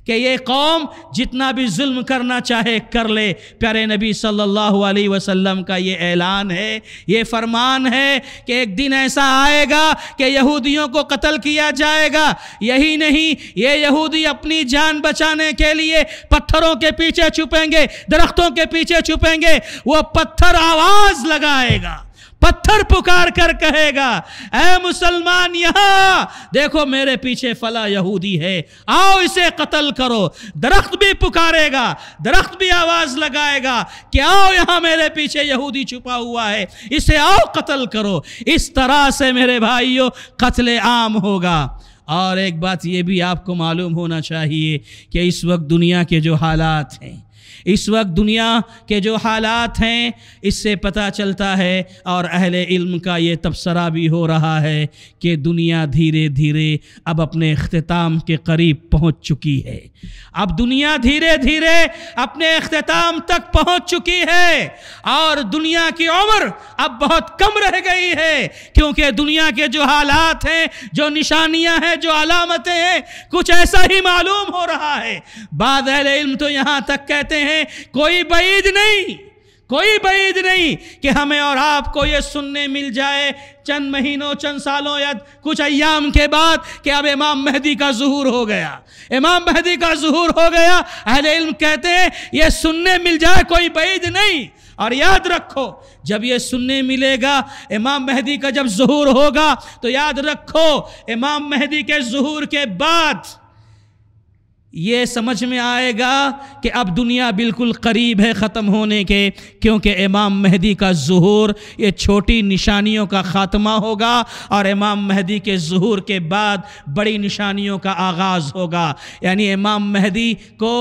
کہ یہ قوم جتنا بھی ظلم کرنا چاہے کر لے۔ پیارے نبی صلی اللہ علیہ وسلم کا یہ اعلان ہے، یہ فرمان ہے کہ ایک دن ایسا آئے گا کہ یہودیوں کو قتل کیا جائے گا۔ یہی نہیں، یہ یہودی اپنی جان بچانے کے لیے پتھروں کے پیچھے چھپیں گے، درختوں کے پیچھے چھپیں گے، وہ پتھر آواز لگائے گا، پتھر پکار کر کہے گا، اے مسلمان یہاں دیکھو میرے پیچھے فلاں یہودی ہے، آؤ اسے قتل کرو۔ درخت بھی پکارے گا، درخت بھی آواز لگائے گا کہ آؤ یہاں میرے پیچھے یہودی چھپا ہوا ہے، اسے آؤ قتل کرو۔ اس طرح سے میرے بھائیوں قتل عام ہوگا۔ اور ایک بات یہ بھی آپ کو معلوم ہونا چاہیے کہ اس وقت دنیا کے جو حالات ہیں، اس وقت دنیا کے جو حالات ہیں، اس سے پتہ چلتا ہے، اور اہل علم کا یہ تبصرہ بھی ہو رہا ہے کہ دنیا دھیرے دھیرے اب اپنے اختتام کے قریب پہنچ چکی ہے۔ اب دنیا دھیرے دھیرے اپنے اختتام تک پہنچ چکی ہے، اور دنیا کی عمر اب بہت کم رہ گئی ہے، کیونکہ دنیا کے جو حالات ہیں، جو نشانیاں ہیں، جو علامتیں ہیں، کچھ ایسا ہی معلوم ہو رہا ہے۔ بعض اہل علم تو یہاں تک کہتے ہیں کوئی بعید نہیں، کوئی بعید نہیں کہ ہمیں اور آپ کو یہ سننے مل جائے چند مہینوں چند سالوں یا کچھ ایام کے بعد کہ اب امام مہدی کا ظہور ہو گیا، امام مہدی کا ظہور ہو گیا۔ اہل علم کہتے ہیں یہ سننے مل جائے کوئی بعید نہیں، اور یاد رکھو جب یہ سننے ملے گا امام مہدی کا جب ظہور ہوگا تو یاد رکھو امام مہدی کے ظہور کے بعد یہ سمجھ میں آئے گا کہ اب دنیا بالکل قریب ہے ختم ہونے کے، کیونکہ امام مہدی کا ظہور یہ چھوٹی نشانیوں کا خاتمہ ہوگا، اور امام مہدی کے ظہور کے بعد بڑی نشانیوں کا آغاز ہوگا۔ یعنی امام مہدی کو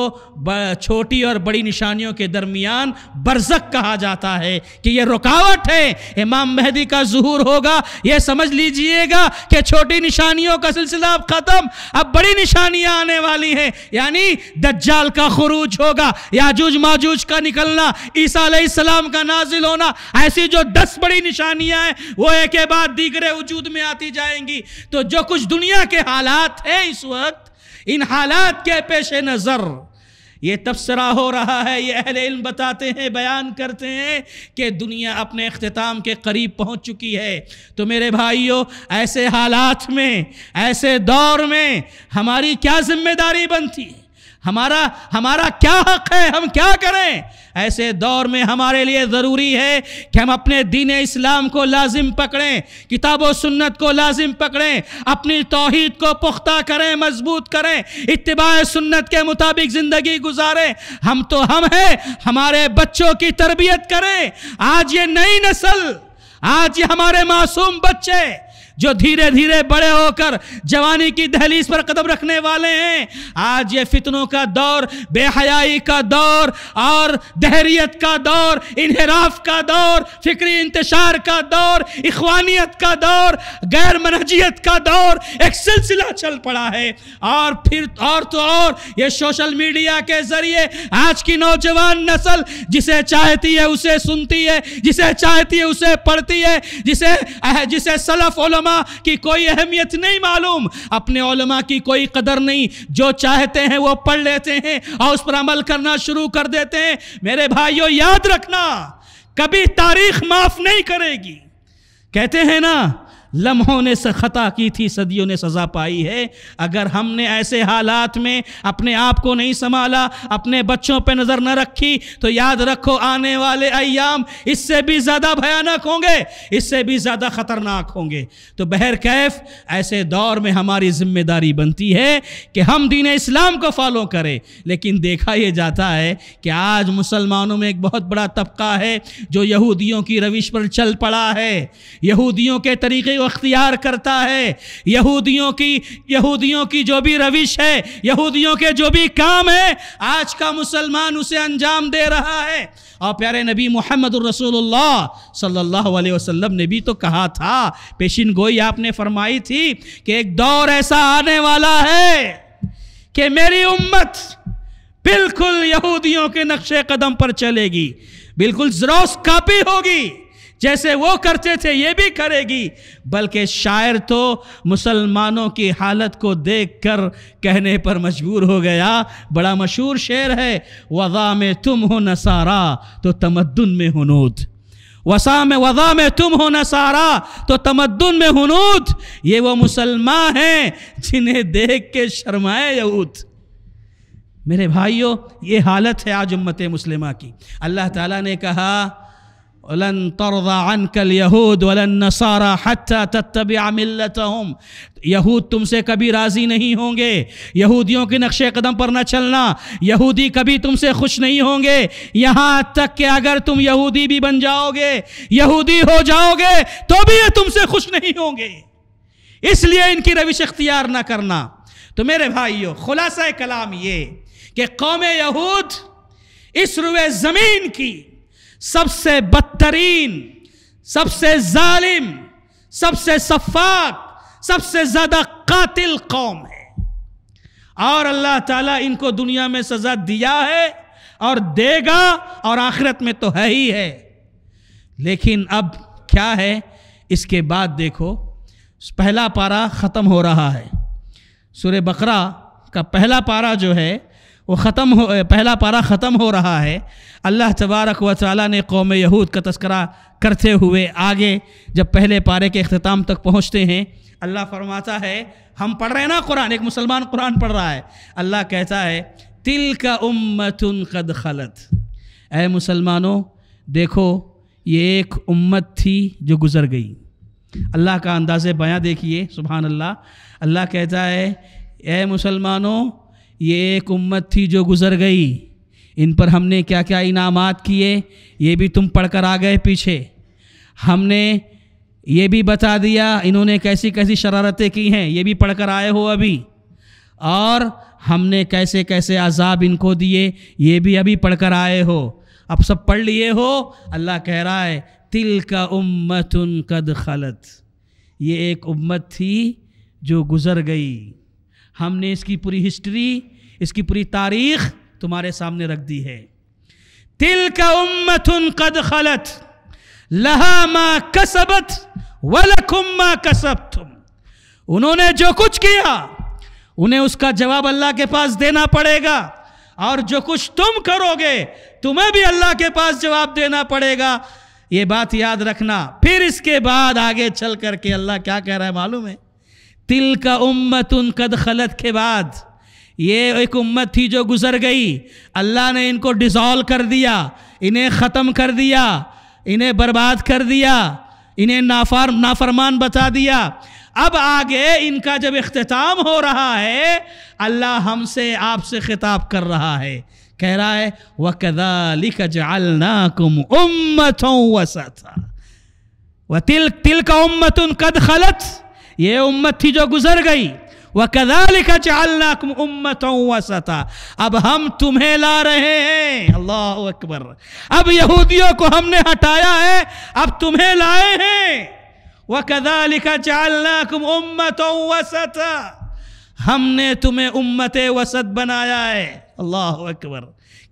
چھوٹی اور بڑی نشانیوں کے درمیان برزخ کہا جاتا ہے کہ یہ رکاوٹ ہے۔ امام مہدی کا ظہور ہوگا، یہ سمجھ لیجئے گا کہ چھوٹی نشانیوں کا سلسلہ اب ختم، اب بڑی نشانیاں آنے والی ہیں، یعنی دجال کا خروج ہوگا، یاجوج ماجوج کا نکلنا، عیسیٰ علیہ السلام کا نازل ہونا، ایسی جو 10 بڑی نشانیاں ہیں وہ ایک کے بعد دیگرے وجود میں آتی جائیں گی۔ تو جو کچھ دنیا کے حالات ہیں اس وقت، ان حالات کے پیش نظر یہ تبصرہ ہو رہا ہے، یہ اہل علم بتاتے ہیں، بیان کرتے ہیں کہ دنیا اپنے اختتام کے قریب پہنچ چکی ہے۔ تو میرے بھائیوں، ایسے حالات میں، ایسے دور میں ہماری کیا ذمہ داری بنتی ہے، ہمارا کیا حق ہے، ہم کیا کریں؟ ایسے دور میں ہمارے لیے ضروری ہے کہ ہم اپنے دین اسلام کو لازم پکڑیں، کتاب و سنت کو لازم پکڑیں، اپنی توحید کو پختہ کریں، مضبوط کریں، اتباع سنت کے مطابق زندگی گزاریں۔ ہم تو ہم ہیں، ہمارے بچوں کی تربیت کریں۔ آج یہ نئی نسل، آج یہ ہمارے معصوم بچے جو دھیرے دھیرے بڑے ہو کر جوانی کی دہلیز پر قدم رکھنے والے ہیں، آج یہ فتنوں کا دور، بے حیائی کا دور اور دہریت کا دور، انحراف کا دور، فکری انتشار کا دور، اخوانیت کا دور، غیر منہجیت کا دور ایک سلسلہ چل پڑا ہے۔ اور پھر اور یہ سوشل میڈیا کے ذریعے آج کی نوجوان نسل جسے چاہتی ہے اسے سنتی ہے، جسے چاہتی ہے اسے پڑھتی ہے، جسے سلف علماء کی کوئی اہمیت نہیں معلوم، اپنے علماء کی کوئی قدر نہیں، جو چاہتے ہیں وہ پڑھ لیتے ہیں اور اس پر عمل کرنا شروع کر دیتے ہیں۔ میرے بھائیوں یاد رکھنا، کبھی تاریخ معاف نہیں کرے گی۔ کہتے ہیں نا، لمحوں نے خطا کی تھی صدیوں نے سزا پائی ہے۔ اگر ہم نے ایسے حالات میں اپنے آپ کو نہیں سنبھالا، اپنے بچوں پہ نظر نہ رکھی، تو یاد رکھو آنے والے ایام اس سے بھی زیادہ بھیانک ہوں گے، اس سے بھی زیادہ خطرناک ہوں گے۔ تو بہرکیف ایسے دور میں ہماری ذمہ داری بنتی ہے کہ ہم دین اسلام کو فالو کریں۔ لیکن دیکھا یہ جاتا ہے کہ آج مسلمانوں میں ایک بہت بڑا طبقہ ہے جو یہودیوں کی روش پر چل پڑا ہے، یہودیوں کے طریقے اختیار کرتا ہے، یہودیوں کی جو بھی روش ہے، یہودیوں کے جو بھی کام ہے، آج کا مسلمان اسے انجام دے رہا ہے۔ اور پیارے نبی محمد الرسول اللہ صلی اللہ علیہ وسلم نے بھی تو کہا تھا، پیشین گوئی آپ نے فرمائی تھی کہ ایک دور ایسا آنے والا ہے کہ میری امت بالکل یہودیوں کے نقش قدم پر چلے گی، بالکل زیروکس کاپی ہوگی، جیسے وہ کرتے تھے یہ بھی کرے گی۔ بلکہ شاعر تو مسلمانوں کی حالت کو دیکھ کر کہنے پر مجبور ہو گیا، بڑا مشہور شعر ہے، وضع میں تم ہو نصارا تو تمدن میں ہنود، وضع میں تم ہو نصارا تو تمدن میں ہنود۔ یہ وہ مسلمان ہیں جنہیں دیکھ کے شرمائے یہود۔ میرے بھائیوں، یہ حالت ہے آج امت مسلمہ کی۔ اللہ تعالیٰ نے کہا وَلَن تَرْضَ عَنْكَ الْيَهُودُ وَلَا النَّصَارَى حَتَّى تَتَّبِعَ مِلَّتَهُمْ۔ یہود تم سے کبھی راضی نہیں ہوں گے، یہودیوں کے نقش قدم پر نہ چلنا، یہودی کبھی تم سے خوش نہیں ہوں گے، یہاں تک کہ اگر تم یہودی بھی بن جاؤ گے، یہودی ہو جاؤ گے، تو بھی یہ تم سے خوش نہیں ہوں گے۔ اس لیے ان کی روش اختیار نہ کرنا۔ تو میرے بھائیو، خلاصہ کلام یہ کہ قوم یہود اس روئے زمین کی سب سے بدترین، سب سے ظالم، سب سے سفاک، سب سے زیادہ قاتل قوم ہے، اور اللہ تعالیٰ ان کو دنیا میں سزا دیا ہے اور دے گا، اور آخرت میں تو ہے ہی ہے۔ لیکن اب کیا ہے اس کے بعد؟ دیکھو، پہلا پارہ ختم ہو رہا ہے، سورہ بقرہ کا پہلا پارہ جو ہے وہ پہلا پارہ ختم ہو رہا ہے. اللہ تبارک و تعالیٰ نے قوم یہود کا تذکرہ کرتے ہوئے آگے جب پہلے پارے کے اختتام تک پہنچتے ہیں اللہ فرماتا ہے، ہم پڑھ رہے ہیں نا قرآن، ایک مسلمان قرآن پڑھ رہا ہے، اللہ کہتا ہے تِلْكَ أُمَّةٌ قَدْ خَلَتْ، اے مسلمانوں دیکھو یہ ایک امت تھی جو گزر گئی. اللہ کا انداز بیاں دیکھیے، سبحان اللہ. اللہ کہتا ہے اے مسلمانوں یہ ایک امت تھی جو گزر گئی، ان پر ہم نے کیا کیا انعامات کیے یہ بھی تم پڑھ کر آ گئے پیچھے. ہم نے یہ بھی بتا دیا انہوں نے کیسی کیسی شرارتیں کی ہیں، یہ بھی پڑھ کر آئے ہو ابھی. اور ہم نے کیسے کیسے عذاب ان کو دیے یہ بھی ابھی پڑھ کر آئے ہو، اب سب پڑھ لیے ہو. اللہ کہہ رہا ہے تِلْكَ أُمَّةٌ قَدْ خَلَتْ، یہ ایک امت تھی جو گزر گئی. ہم نے اس کی پوری ہسٹری، اس کی پوری تاریخ تمہارے سامنے رکھ دی ہے. تِلْكَ أُمَّةٌ قَدْ خَلَتْ لَهَا مَا كَسَبَتْ وَلَكُمْ مَا كَسَبْتُمْ، انہوں نے جو کچھ کیا انہیں اس کا جواب اللہ کے پاس دینا پڑے گا، اور جو کچھ تم کرو گے تمہیں بھی اللہ کے پاس جواب دینا پڑے گا. یہ بات یاد رکھنا. پھر اس کے بعد آگے چل کر کے اللہ کیا کہہ رہا ہے معلوم ہے؟ تِلْكَ أُمَّةٌ قَدْ خَلَتْ کے بعد یہ ایک امت تھی جو گزر گئی، اللہ نے ان کو ڈیزالو کر دیا، انہیں ختم کر دیا، انہیں برباد کر دیا، انہیں نافرمان بتا دیا. اب آگے ان کا جب اختتام ہو رہا ہے اللہ ہم سے آپ سے خطاب کر رہا ہے، کہہ رہا ہے وَكَذَلِكَ جَعَلْنَاكُمْ أُمَّةً وَسَطًا وَتِلْكَ أُمَّةٌ قَدْ خَلَتْ، یہ امت تھی جو گزر گئی. وَكَذَلِكَ جَعَلْنَاكُمْ أُمَّةً وَسَطًا، اب ہم تمہیں لا رہے ہیں. اللہ اکبر. اب یہودیوں کو ہم نے ہٹایا ہے، اب تمہیں لائے ہیں. وَكَذَلِكَ جَعَلْنَاكُمْ أُمَّةً وَسَطًا، ہم نے تمہیں امت وسط بنایا ہے. اللہ اکبر.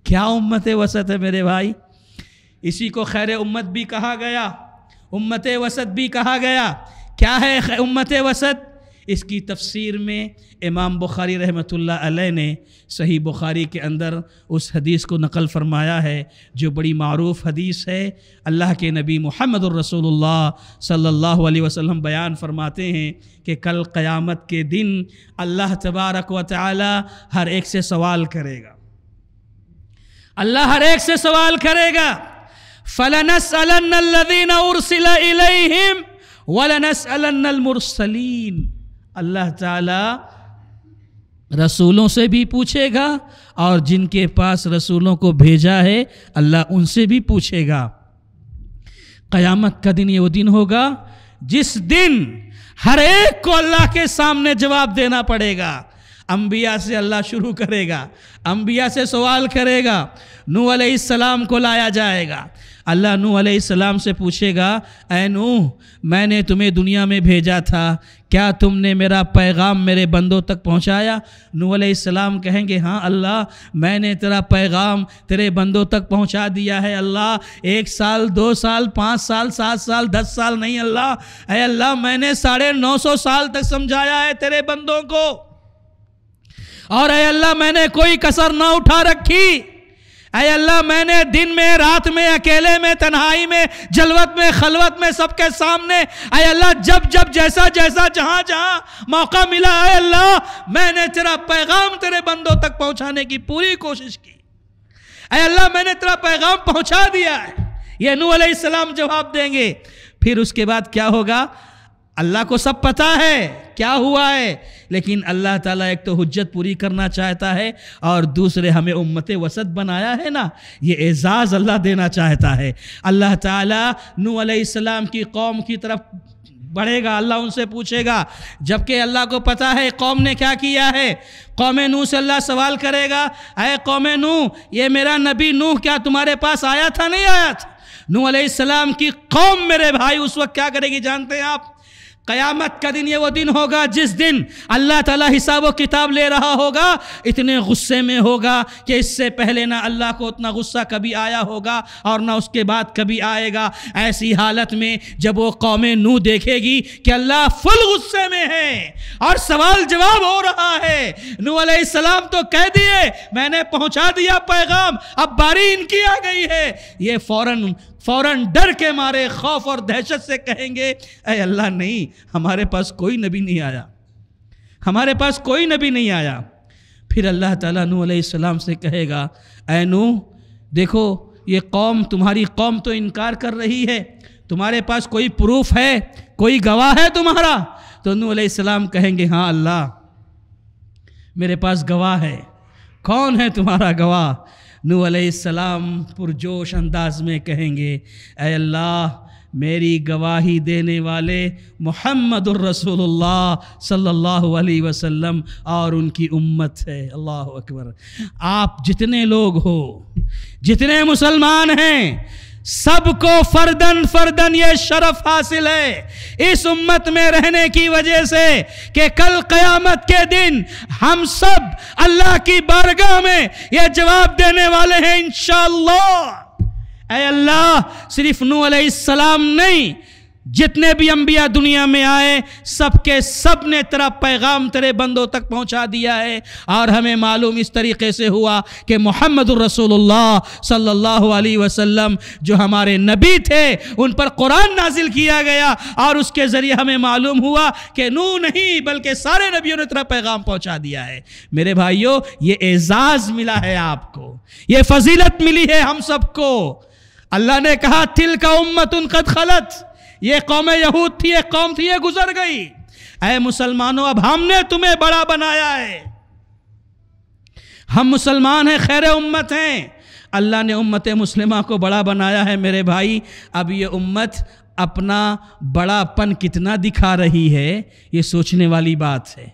کیا امت وسط ہے میرے بھائی؟ اسی کو خیر امت بھی کہا گیا، امت وسط بھی کہا گیا. کیا ہے امت وسط؟ اس کی تفسیر میں امام بخاری رحمۃ اللہ علیہ نے صحیح بخاری کے اندر اس حدیث کو نقل فرمایا ہے جو بڑی معروف حدیث ہے. اللہ کے نبی محمد الرسول اللہ صلی اللہ علیہ وسلم بیان فرماتے ہیں کہ کل قیامت کے دن اللہ تبارک و تعالی ہر ایک سے سوال کرے گا. اللہ ہر ایک سے سوال کرے گا. فَلَنَسْأَلَنَّ الَّذِينَ أُرْسِلَ إِلَيْهِمْ وَلَنَسْأَلَنَّ الْمُرْسَلِينَ. اللہ تعالیٰ رسولوں سے بھی پوچھے گا اور جن کے پاس رسولوں کو بھیجا ہے اللہ ان سے بھی پوچھے گا. قیامت کا دن یہ وہ دن ہوگا جس دن ہر ایک کو اللہ کے سامنے جواب دینا پڑے گا. انبیاء سے اللہ شروع کرے گا، انبیاء سے سوال کرے گا. نوح علیہ السلام کو لایا جائے گا. اللہ نوح علیہ السلام سے پوچھے گا اے نوح میں نے تمہیں دنیا میں بھیجا تھا، کیا تم نے میرا پیغام میرے بندوں تک پہنچایا؟ نوح علیہ السلام کہیں گے ہاں اللہ میں نے تیرا پیغام تیرے بندوں تک پہنچا دیا ہے. اللہ 1 سال 2 سال 5 سال 7 سال 10 سال نہیں اللہ، اے اللہ میں نے 950 سال تک سمجھایا ہے تیرے بندوں کو، اور اے اللہ میں نے کوئی کسر نہ اٹھا رکھی. اے اللہ میں نے دن میں رات میں اکیلے میں تنہائی میں جلوت میں خلوت میں سب کے سامنے اے اللہ جب جب جیسا جیسا جہاں جہاں موقع ملا اے اللہ میں نے تیرا پیغام تیرے بندوں تک پہنچانے کی پوری کوشش کی. اے اللہ میں نے تیرا پیغام پہنچا دیا ہے. یہ نوح علیہ السلام جواب دیں گے. پھر اس کے بعد کیا ہوگا؟ اللہ کو سب پتہ ہے کیا ہوا ہے، لیکن اللہ تعالیٰ ایک تو حجت پوری کرنا چاہتا ہے اور دوسرے ہمیں امت وسط بنایا ہے نا، یہ اعزاز اللہ دینا چاہتا ہے. اللہ تعالیٰ نوح علیہ السلام کی قوم کی طرف بڑھے گا، اللہ ان سے پوچھے گا، جبکہ اللہ کو پتہ ہے قوم نے کیا کیا ہے. قوم نوح سے اللہ سوال کرے گا اے قوم نوح یہ میرا نبی نوح کیا تمہارے پاس آیا تھا نہیں آیا تھا؟ نوح علیہ السلام کی قوم میرے بھائی اس وقت کیا کرے گی جانتے ہیں آپ؟ قیامت کا دن یہ وہ دن ہوگا جس دن اللہ تعالیٰ حساب و کتاب لے رہا ہوگا، اتنے غصے میں ہوگا کہ اس سے پہلے نہ اللہ کو اتنا غصہ کبھی آیا ہوگا اور نہ اس کے بعد کبھی آئے گا۔ ایسی حالت میں جب وہ قوم نوح دیکھے گی کہ اللہ فل غصے میں ہے اور سوال جواب ہو رہا ہے، نوح علیہ السلام تو کہہ دیے میں نے پہنچا دیا پیغام، اب باری ان کی آ گئی ہے، یہ فوراً ڈر کے مارے خوف اور دہشت سے کہیں گے اے اللہ نہیں، ہمارے پاس کوئی نبی نہیں آیا، ہمارے پاس کوئی نبی نہیں آیا۔ پھر اللہ تعالیٰ نوح علیہ السلام سے کہے گا اے نوح دیکھو یہ قوم، تمہاری قوم تو انکار کر رہی ہے، تمہارے پاس کوئی پروف ہے، کوئی گواہ ہے تمہارا؟ تو نوح علیہ السلام کہیں گے ہاں اللہ میرے پاس گواہ ہے۔ کون ہے تمہارا گواہ؟ نوح علیہ السلام پرجوش انداز میں کہیں گے اے اللہ میری گواہی دینے والے محمد الرسول اللہ صلی اللہ علیہ وسلم اور ان کی امت ہے۔ اللہ اکبر۔ آپ جتنے لوگ ہو، جتنے مسلمان ہیں، سب کو فردن یہ شرف حاصل ہے اس امت میں رہنے کی وجہ سے کہ کل قیامت کے دن ہم سب اللہ کی بارگاہ میں یہ جواب دینے والے ہیں انشاءاللہ۔ اے اللہ صرف نوح علیہ السلام نہیں، جتنے بھی انبیاء دنیا میں آئے سب کے سب نے تیرا پیغام تیرے بندوں تک پہنچا دیا ہے، اور ہمیں معلوم اس طریقے سے ہوا کہ محمد الرسول اللہ صلی اللہ علیہ وسلم جو ہمارے نبی تھے ان پر قرآن نازل کیا گیا، اور اس کے ذریعے ہمیں معلوم ہوا کہ نوح نہیں بلکہ سارے نبیوں نے تیرا پیغام پہنچا دیا ہے۔ میرے بھائیوں یہ اعزاز ملا ہے آپ کو، یہ فضیلت ملی ہے ہم سب کو۔ اللہ نے کہا تلک امۃ قد خلت، یہ قوم یہود تھی، ایک قوم تھی، یہ گزر گئی۔ اے مسلمانوں اب ہم نے تمہیں بڑا بنایا ہے، ہم مسلمان ہیں، خیر امت ہیں، اللہ نے امت مسلمہ کو بڑا بنایا ہے۔ میرے بھائی اب یہ امت اپنا بڑا پن کتنا دکھا رہی ہے یہ سوچنے والی بات ہے۔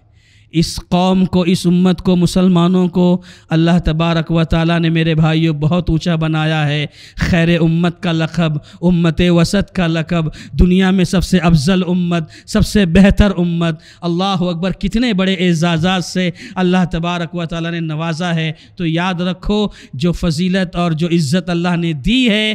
اس قوم کو، اس امت کو، مسلمانوں کو اللہ تبارک و تعالیٰ نے میرے بھائیوں بہت اونچا بنایا ہے۔ خیر امت کا لقب، امت وسط کا لقب، دنیا میں سب سے افضل امت، سب سے بہتر امت، اللہ اکبر، کتنے بڑے اعزازات سے اللہ تبارک و تعالیٰ نے نوازا ہے۔ تو یاد رکھو جو فضیلت اور جو عزت اللہ نے دی ہے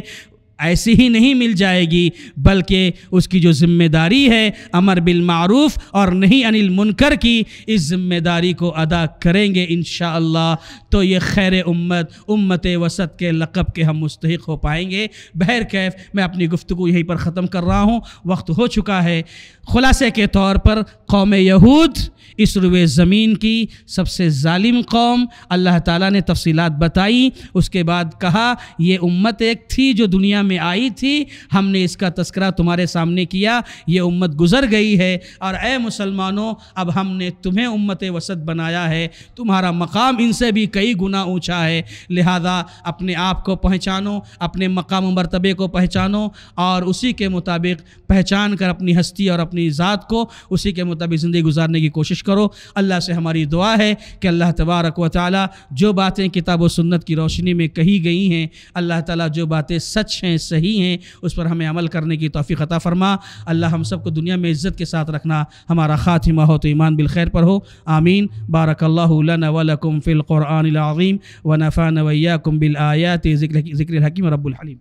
ایسی ہی نہیں مل جائے گی، بلکہ اس کی جو ذمہ داری ہے امر بالمعروف اور نہیں عن المنکر کی، اس ذمہ داری کو ادا کریں گے انشاءاللہ تو یہ خیر امت، امت وسط کے لقب کے ہم مستحق ہو پائیں گے۔ بہرکیف میں اپنی گفتگو یہیں پر ختم کر رہا ہوں، وقت ہو چکا ہے۔ خلاصے کے طور پر قوم یہود اس روئے زمین کی سب سے ظالم قوم، اللہ تعالیٰ نے تفصیلات بتائی، اس کے بعد کہا یہ امت ایک تھی جو دنیا میں آئی تھی، ہم نے اس کا تذکرہ تمہارے سامنے کیا، یہ امت گزر گئی ہے، اور اے مسلمانوں اب ہم نے تمہیں امت وسط بنایا ہے، تمہارا مقام ان سے بھی کئی گنا اونچا ہے، لہذا اپنے آپ کو پہچانو، اپنے مقام و مرتبے کو پہچانو، اور اسی کے مطابق پہچان کر اپنی ہستی اور اپنی ذات کو اسی کے مطابق زندگی گزارنے کی کوشش کرو۔ اللہ سے ہماری دعا ہے کہ اللہ تبارک و تعالی جو باتیں کتاب و سنت کی روشنی میں کہی گئی ہیں، اللہ تعالیٰ جو باتیں سچ ہیں، صحیح ہیں، اس پر ہمیں عمل کرنے کی توفیق عطا فرما۔ اللہ ہم سب کو دنیا میں عزت کے ساتھ رکھنا، ہمارا خاتمہ ہو تو ایمان بالخیر پر ہو، آمین۔ بارک اللہ لنا ولکم فی القرآن العظیم ونفعنا وإیاکم بالآیات ذکر الحکیم رب الحلیم۔